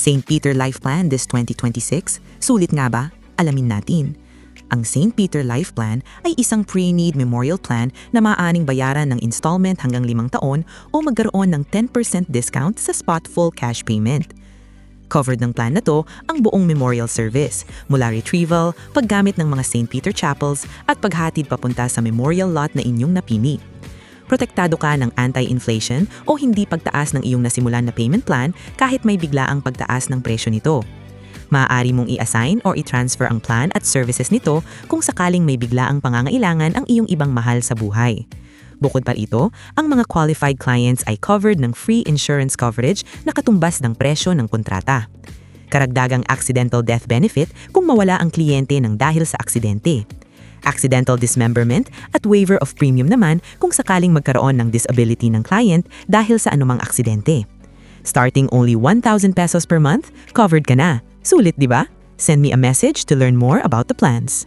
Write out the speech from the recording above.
St. Peter Life Plan this 2026, sulit nga ba? Alamin natin. Ang St. Peter Life Plan ay isang pre-need memorial plan na maaaring bayaran ng installment hanggang 5 taon o magkaroon ng 10% discount sa spot full cash payment. Covered ng plan na to ang buong memorial service, mula retrieval, paggamit ng mga St. Peter Chapels at paghatid papunta sa memorial lot na inyong napili. Protektado ka ng anti-inflation o hindi pagtaas ng iyong nasimulan na payment plan kahit may biglaang pagtaas ng presyo nito. Maaari mong i-assign or i-transfer ang plan at services nito kung sakaling may biglaang pangangailangan ang iyong ibang mahal sa buhay. Bukod pa rito, ang mga qualified clients ay covered ng free insurance coverage na katumbas ng presyo ng kontrata. Karagdagang accidental death benefit kung mawala ang kliyente ng dahil sa aksidente. Accidental dismemberment at waiver of premium naman kung sakaling magkaroon ng disability ng client dahil sa anumang aksidente. Starting only 1,000 pesos per month, covered ka na. Sulit, di ba? Send me a message to learn more about the plans.